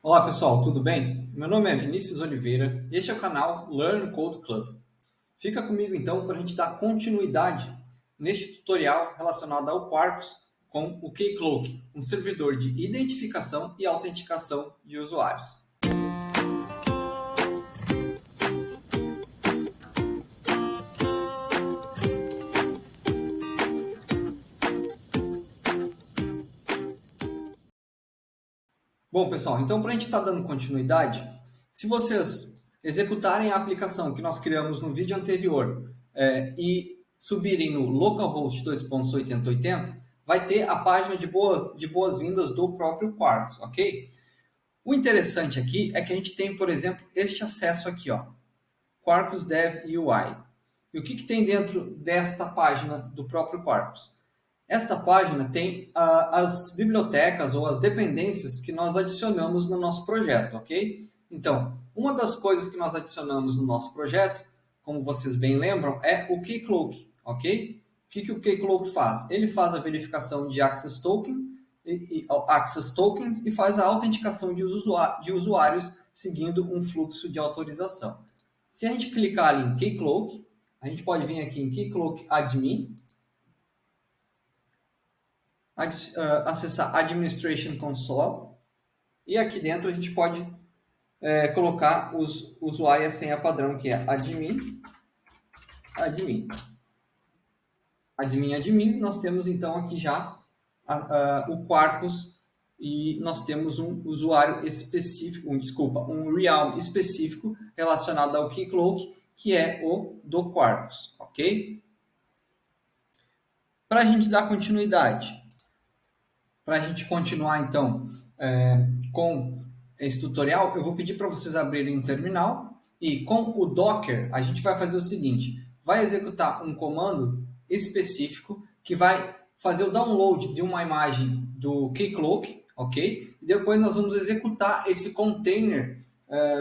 Olá pessoal, tudo bem? Meu nome é Vinícius Oliveira e este é o canal Learn Code Club. Fica comigo então para a gente dar continuidade neste tutorial relacionado ao Quarkus com o Keycloak, um servidor de identificação e autenticação de usuários. Bom pessoal, então para a gente estar dando continuidade, se vocês executarem a aplicação que nós criamos no vídeo anterior e subirem no localhost 2.8080, vai ter a página de boas-vindas do próprio Quarkus, ok? O interessante aqui é que a gente tem, por exemplo, este acesso aqui, ó, Quarkus Dev UI. E o que tem dentro desta página do próprio Quarkus? Esta página tem as bibliotecas ou as dependências que nós adicionamos no nosso projeto, ok? Então, uma das coisas que nós adicionamos no nosso projeto, como vocês bem lembram, é o Keycloak, ok? O que o Keycloak faz? Ele faz a verificação de Access Access Tokens e faz a autenticação de usuários seguindo um fluxo de autorização. Se a gente clicar ali em Keycloak, a gente pode vir aqui em Keycloak Admin, acessar Administration Console, e aqui dentro a gente pode colocar os usuário e a senha padrão, que é admin, admin. Admin, admin, nós temos então aqui já o Quarkus e nós temos um usuário específico, um realm específico relacionado ao Keycloak, que é o do Quarkus, ok? Para a gente dar continuidade, para a gente continuar então com esse tutorial, eu vou pedir para vocês abrirem um terminal e com o Docker a gente vai fazer o seguinte, vai executar um comando específico que vai fazer o download de uma imagem do Keycloak, ok? E depois nós vamos executar esse container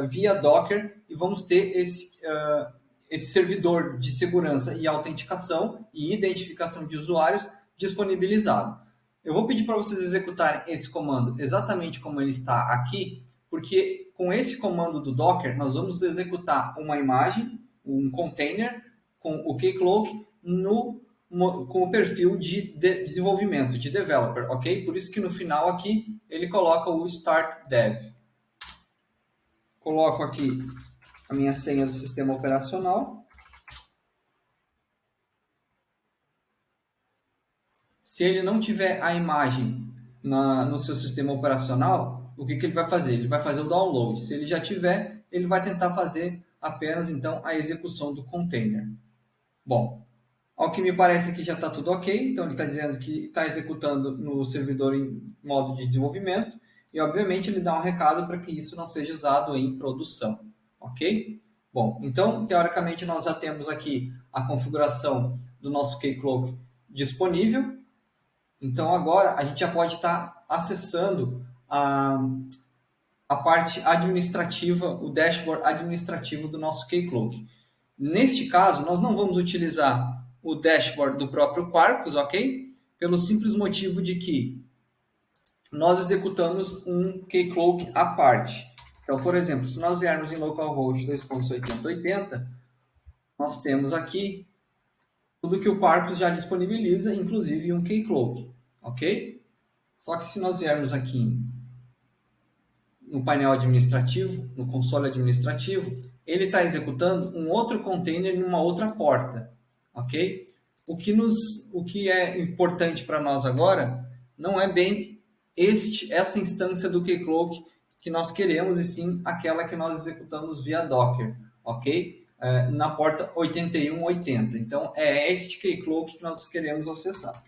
via Docker e vamos ter esse servidor de segurança e autenticação e identificação de usuários disponibilizado. Eu vou pedir para vocês executarem esse comando exatamente como ele está aqui, porque com esse comando do Docker, nós vamos executar uma imagem, um container, com o Keycloak com o perfil de desenvolvimento, de developer, ok? Por isso que no final aqui ele coloca o Start Dev. Coloco aqui a minha senha do sistema operacional. Se ele não tiver a imagem no seu sistema operacional, o que ele vai fazer? Ele vai fazer o download. Se ele já tiver, ele vai tentar fazer apenas então a execução do container. Bom, ao que me parece que já está tudo ok, então ele está dizendo que está executando no servidor em modo de desenvolvimento e obviamente ele dá um recado para que isso não seja usado em produção, ok? Bom, então teoricamente nós já temos aqui a configuração do nosso Keycloak disponível. Então, agora a gente já pode estar acessando a parte administrativa, o dashboard administrativo do nosso Keycloak. Neste caso, nós não vamos utilizar o dashboard do próprio Quarkus, ok? Pelo simples motivo de que nós executamos um Keycloak à parte. Então, por exemplo, se nós viermos em localhost 2.8080, nós temos aqui tudo que o Quarkus já disponibiliza, inclusive um Keycloak, ok? Só que se nós viermos aqui no painel administrativo, no console administrativo, ele está executando um outro container em uma outra porta, ok? O que é importante para nós agora não é bem essa instância do Keycloak que nós queremos, e sim aquela que nós executamos via Docker, ok? Na porta 8180. Então, é este Keycloak que nós queremos acessar.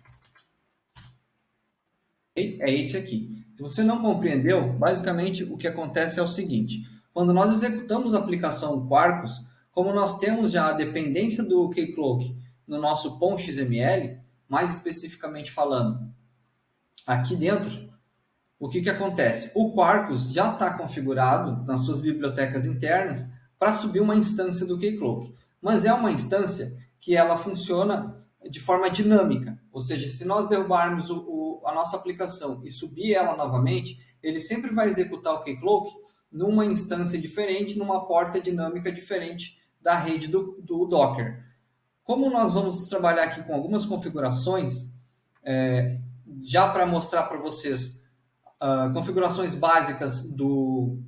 É esse aqui. Se você não compreendeu, basicamente o que acontece é o seguinte. Quando nós executamos a aplicação Quarkus, como nós temos já a dependência do Keycloak no nosso POM.xml, mais especificamente falando, aqui dentro, o que acontece? O Quarkus já está configurado nas suas bibliotecas internas para subir uma instância do Keycloak. Mas é uma instância que ela funciona de forma dinâmica. Ou seja, se nós derrubarmos a nossa aplicação e subir ela novamente, ele sempre vai executar o keycloak numa instância diferente, numa porta dinâmica diferente da rede do Docker. Como nós vamos trabalhar aqui com algumas configurações, já para mostrar para vocês configurações básicas do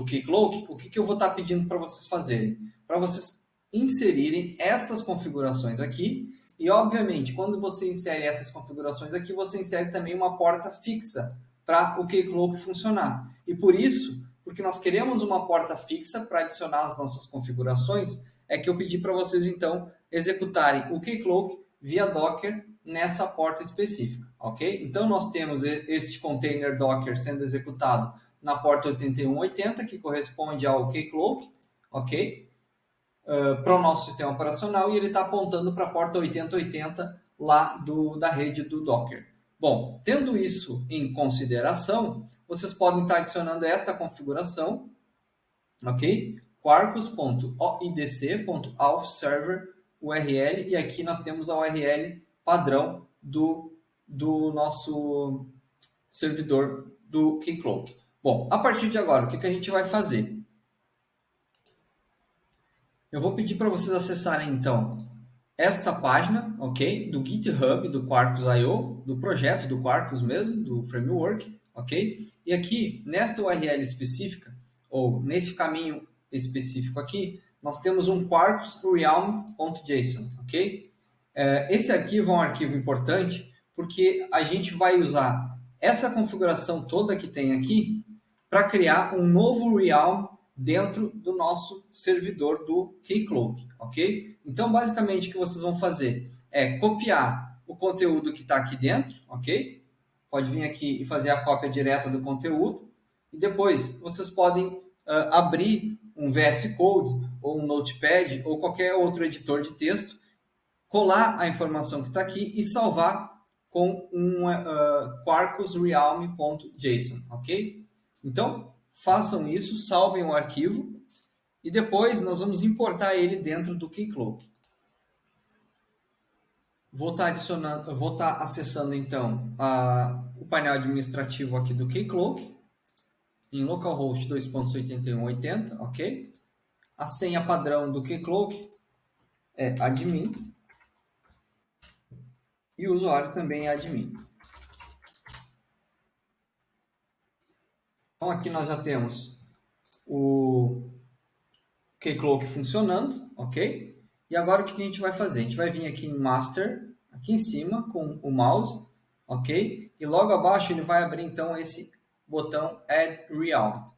keycloak, o que eu vou estar pedindo para vocês fazerem? Para vocês inserirem estas configurações aqui, e obviamente, quando você insere essas configurações aqui, você insere também uma porta fixa para o keycloak funcionar. E por isso, porque nós queremos uma porta fixa para adicionar as nossas configurações, é que eu pedi para vocês, então, executarem o keycloak via Docker nessa porta específica, ok? Então, nós temos este container Docker sendo executado na porta 8180, que corresponde ao keycloak, ok? Para o nosso sistema operacional, e ele está apontando para a porta 8080 lá da rede do Docker. Bom, tendo isso em consideração, vocês podem estar adicionando esta configuração, ok? quarkus.oidc.auth-server URL, e aqui nós temos a URL padrão do nosso servidor do keycloak. Bom, a partir de agora, o que a gente vai fazer? Eu vou pedir para vocês acessarem, então, esta página, ok? Do GitHub, do Quarkus.io, do projeto do Quarkus mesmo, do framework, ok? E aqui, nesta URL específica, ou nesse caminho específico aqui, nós temos um quarkus.realm.json, ok? Esse arquivo é um arquivo importante, porque a gente vai usar essa configuração toda que tem aqui para criar um novo realm dentro do nosso servidor do keycloak, ok? Então, basicamente, o que vocês vão fazer é copiar o conteúdo que está aqui dentro, ok? Pode vir aqui e fazer a cópia direta do conteúdo, e depois vocês podem abrir um VS Code, ou um Notepad, ou qualquer outro editor de texto, colar a informação que está aqui e salvar com um quarkusrealm.json, ok? Então, façam isso, salvem o arquivo e depois nós vamos importar ele dentro do keycloak. Vou estar acessando então o painel administrativo aqui do keycloak em localhost 2.8180, ok? A senha padrão do keycloak é admin e o usuário também é admin. Então aqui nós já temos o keycloak funcionando, ok? E agora o que a gente vai fazer? A gente vai vir aqui em Master, aqui em cima, com o mouse, ok? E logo abaixo ele vai abrir então esse botão Add Realm. A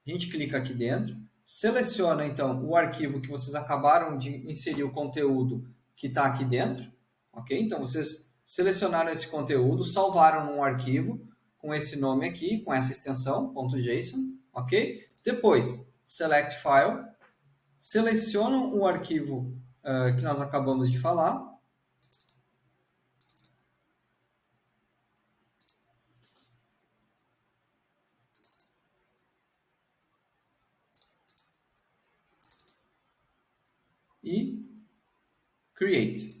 gente clica aqui dentro, seleciona então o arquivo que vocês acabaram de inserir o conteúdo que está aqui dentro, ok? Então vocês selecionaram esse conteúdo, salvaram num arquivo com esse nome aqui, com essa extensão, .json, ok? Depois, Select File, selecionam o arquivo que nós acabamos de falar. E Create.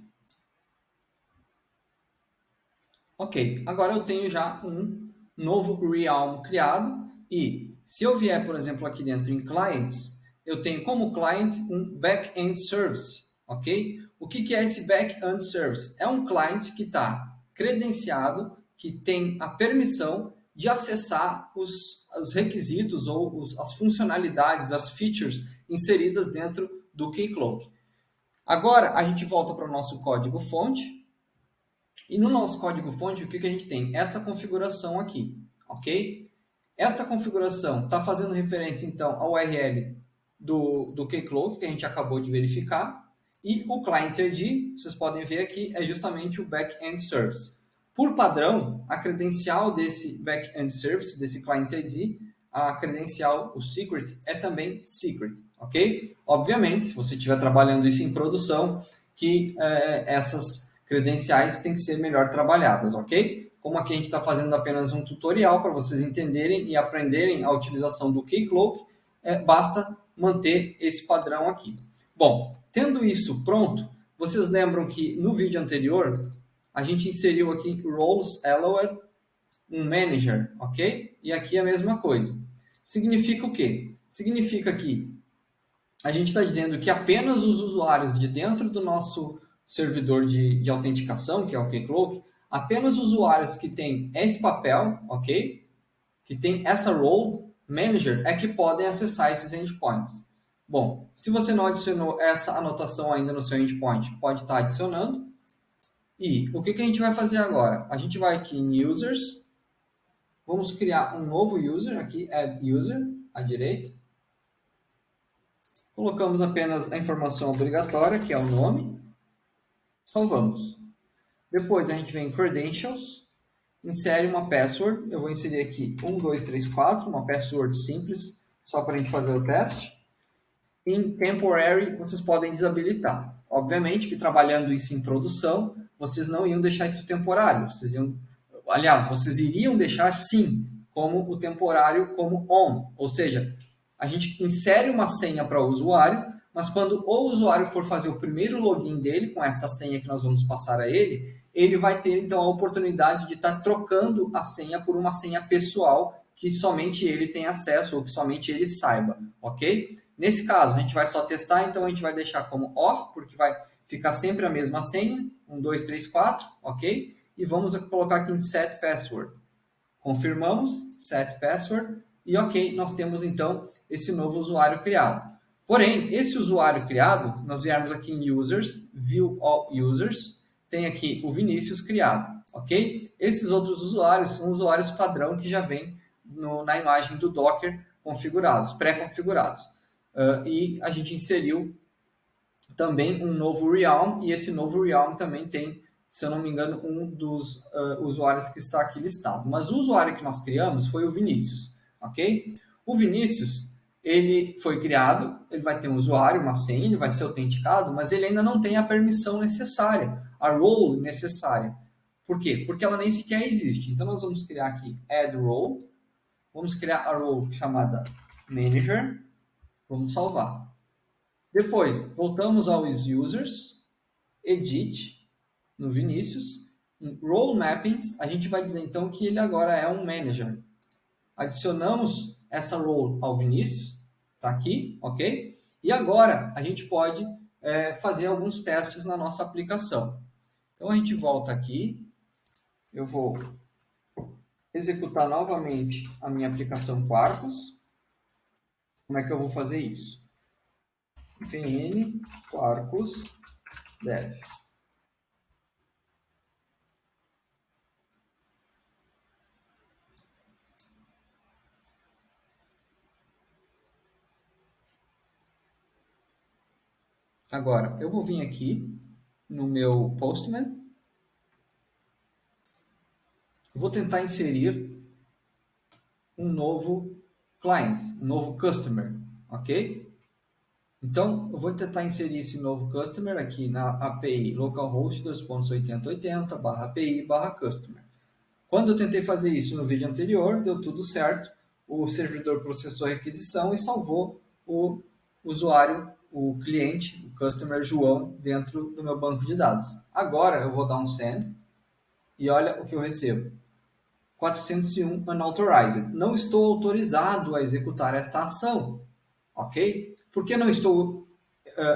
Ok, agora eu tenho já um novo realm criado e se eu vier, por exemplo, aqui dentro em Clients, eu tenho como client um back-end service, ok? O que é esse back-end service? É um client que está credenciado, que tem a permissão de acessar os requisitos ou as funcionalidades, as features inseridas dentro do keycloak. Agora, a gente volta para o nosso código-fonte. E no nosso código-fonte, o que a gente tem? Esta configuração aqui, ok? Esta configuração está fazendo referência, então, ao URL do keycloak, que a gente acabou de verificar. E o client ID, vocês podem ver aqui, é justamente o back-end service. Por padrão, a credencial desse back-end service, desse client ID, a credencial, o secret, é também secret, ok? Obviamente, se você estiver trabalhando isso em produção, que essas credenciais têm que ser melhor trabalhadas, ok? Como aqui a gente está fazendo apenas um tutorial para vocês entenderem e aprenderem a utilização do keycloak, basta manter esse padrão aqui. Bom, tendo isso pronto, vocês lembram que no vídeo anterior a gente inseriu aqui roles allowed, um manager, ok? E aqui a mesma coisa. Significa o quê? Significa que a gente está dizendo que apenas os usuários de dentro do nosso servidor de autenticação, que é o Keycloak, apenas os usuários que têm esse papel, ok? Que tem essa role manager é que podem acessar esses endpoints. Bom, se você não adicionou essa anotação ainda no seu endpoint, pode estar adicionando. E o que a gente vai fazer agora? A gente vai aqui em Users, vamos criar um novo user aqui, Add User, à direita. Colocamos apenas a informação obrigatória, que é o nome. Salvamos. Depois a gente vem em Credentials, insere uma password. Eu vou inserir aqui 1234, uma password simples, só para a gente fazer o teste. Em Temporary, vocês podem desabilitar. Obviamente que trabalhando isso em produção, vocês não iam deixar isso temporário. Vocês iriam deixar sim, como o temporário como on. Ou seja, a gente insere uma senha para o usuário, mas quando o usuário for fazer o primeiro login dele com essa senha que nós vamos passar a ele, ele vai ter então a oportunidade de estar trocando a senha por uma senha pessoal que somente ele tem acesso ou que somente ele saiba, ok? Nesse caso, a gente vai só testar, então a gente vai deixar como off, porque vai ficar sempre a mesma senha, 1234, ok? E vamos colocar aqui em set password. Confirmamos, set password, e ok, nós temos então esse novo usuário criado. Porém, esse usuário criado, nós viermos aqui em Users, View All Users, tem aqui o Vinícius criado, ok? Esses outros usuários são usuários padrão que já vêm na imagem do Docker configurados, pré-configurados. E a gente inseriu também um novo realm, e esse novo realm também tem, se eu não me engano, um dos usuários que está aqui listado. Mas o usuário que nós criamos foi o Vinícius, ok? O Vinícius, ele foi criado, ele vai ter um usuário, uma senha, ele vai ser autenticado, mas ele ainda não tem a permissão necessária, a role necessária. Por quê? Porque ela nem sequer existe. Então, nós vamos criar aqui add role, vamos criar a role chamada manager, vamos salvar. Depois, voltamos aos users, edit, no Vinícius, em role mappings, a gente vai dizer então que ele agora é um manager. Adicionamos essa role ao Vinícius, tá aqui, ok? E agora a gente pode fazer alguns testes na nossa aplicação. Então a gente volta aqui, eu vou executar novamente a minha aplicação Quarkus. Como é que eu vou fazer isso? vn quarkus dev. Agora, eu vou vir aqui no meu Postman. Vou tentar inserir um novo client, um novo customer, ok? Então, eu vou tentar inserir esse novo customer aqui na API localhost 2.80.80/API/customer. Quando eu tentei fazer isso no vídeo anterior, deu tudo certo. O servidor processou a requisição e salvou o usuário, o cliente, o customer João, dentro do meu banco de dados. Agora eu vou dar um send e olha o que eu recebo. 401 unauthorized. Não estou autorizado a executar esta ação, ok? Por que não estou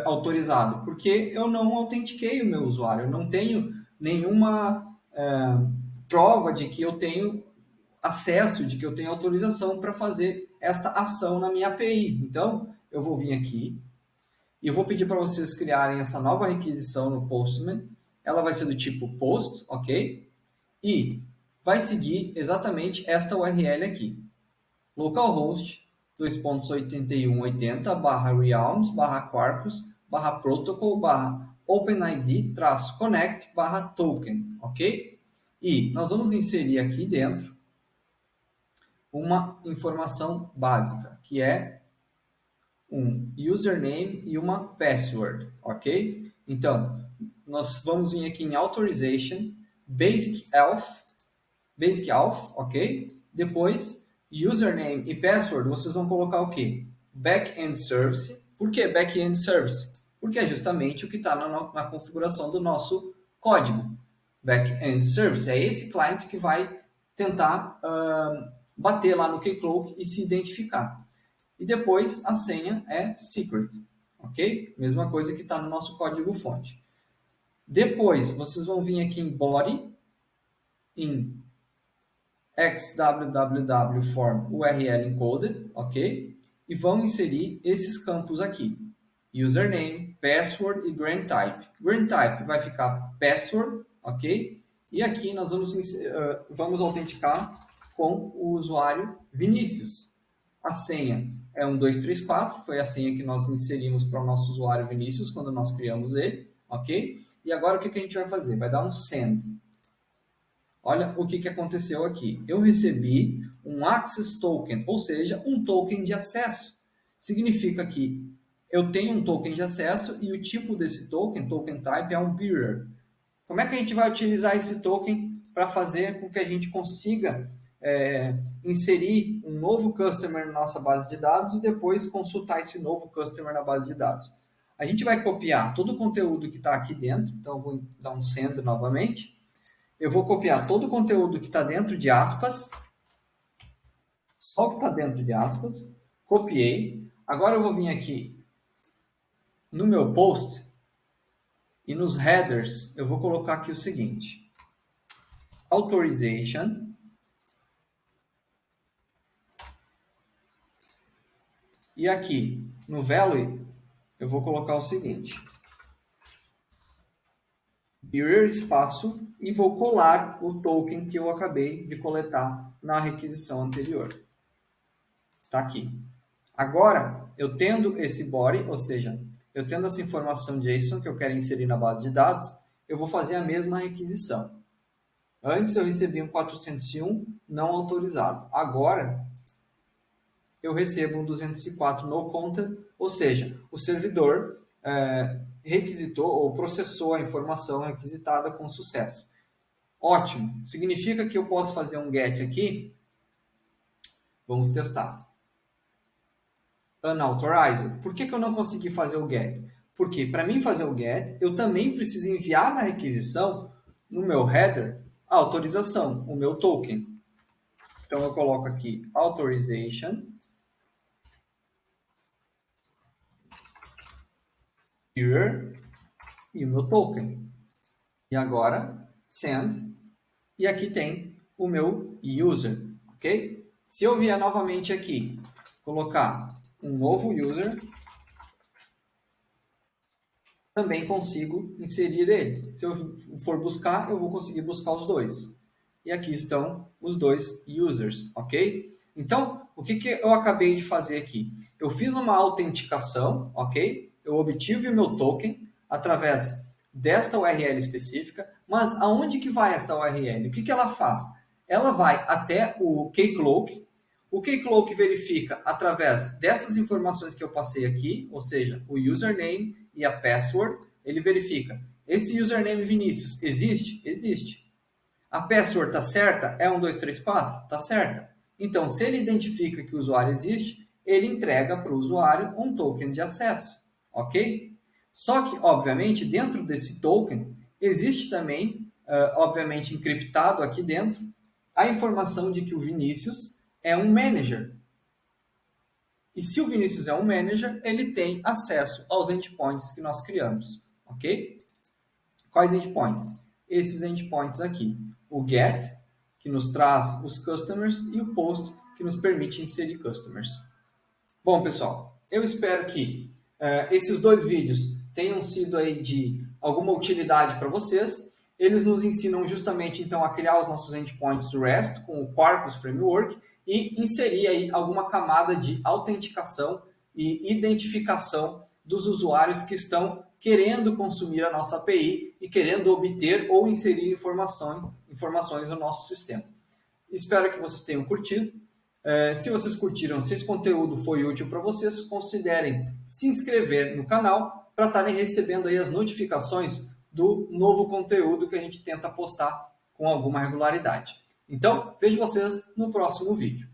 autorizado? Porque eu não autentiquei o meu usuário, eu não tenho nenhuma prova de que eu tenho acesso, de que eu tenho autorização para fazer esta ação na minha API. Então, eu vou vir aqui e eu vou pedir para vocês criarem essa nova requisição no Postman. Ela vai ser do tipo post, ok? E vai seguir exatamente esta URL aqui. Localhost 2.8180/realms/quarkus/protocol/openid-connect/token, ok? E nós vamos inserir aqui dentro uma informação básica, que é um username e uma password, ok? Então, nós vamos vir aqui em Authorization, Basic Auth, ok? Depois, username e password, vocês vão colocar o quê? Backend Service. Por que Backend Service? Porque é justamente o que está na configuração do nosso código. Backend Service é esse client que vai tentar bater lá no Keycloak e se identificar. E depois a senha é secret, ok? Mesma coisa que está no nosso código-fonte. Depois, vocês vão vir aqui em body, em xwww form URL encoded, ok? E vão inserir esses campos aqui. Username, password e grant type. Grant type vai ficar password, ok? E aqui nós vamos autenticar com o usuário Vinícius. A senha é 1234, foi a senha que nós inserimos para o nosso usuário Vinícius quando nós criamos ele, ok? E agora o que a gente vai fazer? Vai dar um send. Olha o que aconteceu aqui. Eu recebi um access token, ou seja, um token de acesso. Significa que eu tenho um token de acesso e o tipo desse token, token type, é um bearer. Como é que a gente vai utilizar esse token para fazer com que a gente consiga inserir um novo customer na nossa base de dados e depois consultar esse novo customer na base de dados? A gente vai copiar todo o conteúdo que está aqui dentro, então eu vou dar um send novamente. Eu vou copiar todo o conteúdo que está dentro de aspas, só o que está dentro de aspas, copiei. Agora eu vou vir aqui no meu post e nos headers eu vou colocar aqui o seguinte: authorization, e aqui no value eu vou colocar o seguinte: bearer espaço, e vou colar o token que eu acabei de coletar na requisição anterior. Está aqui. Agora, eu tendo esse body, ou seja, eu tendo essa informação JSON que eu quero inserir na base de dados, eu vou fazer a mesma requisição. Antes eu recebi um 401 não autorizado. Agora, eu recebo um 204 no content, ou seja, o servidor requisitou ou processou a informação requisitada com sucesso. Ótimo. Significa que eu posso fazer um get aqui. Vamos testar. Unauthorized. Por que eu não consegui fazer o get? Porque para mim fazer o get, eu também preciso enviar na requisição, no meu header, a autorização, o meu token. Então eu coloco aqui authorization, here, e o meu token. E agora, send, e aqui tem o meu user, ok? Se eu vier novamente aqui, colocar um novo user, também consigo inserir ele. Se eu for buscar, eu vou conseguir buscar os dois. E aqui estão os dois users, ok? Então, o que eu acabei de fazer aqui? Eu fiz uma autenticação, ok? Eu obtive o meu token através desta URL específica, mas aonde que vai esta URL? O que ela faz? Ela vai até o Keycloak. O Keycloak verifica através dessas informações que eu passei aqui, ou seja, o username e a password, ele verifica. Esse username Vinícius existe? Existe. A password está certa? É 1234? Está certa. Então, se ele identifica que o usuário existe, ele entrega para o usuário um token de acesso, ok? Só que, obviamente, dentro desse token, existe também, obviamente, encriptado aqui dentro, a informação de que o Vinícius é um manager. E se o Vinícius é um manager, ele tem acesso aos endpoints que nós criamos, ok? Quais endpoints? Esses endpoints aqui. O get, que nos traz os customers, e o post, que nos permite inserir customers. Bom, pessoal, eu espero que esses dois vídeos tenham sido aí de alguma utilidade para vocês. Eles nos ensinam justamente, então, a criar os nossos endpoints do REST com o Quarkus Framework e inserir aí alguma camada de autenticação e identificação dos usuários que estão querendo consumir a nossa API e querendo obter ou inserir informações no nosso sistema. Espero que vocês tenham curtido. Se vocês curtiram, se esse conteúdo foi útil para vocês, considerem se inscrever no canal para estarem recebendo aí as notificações do novo conteúdo que a gente tenta postar com alguma regularidade. Então, vejo vocês no próximo vídeo.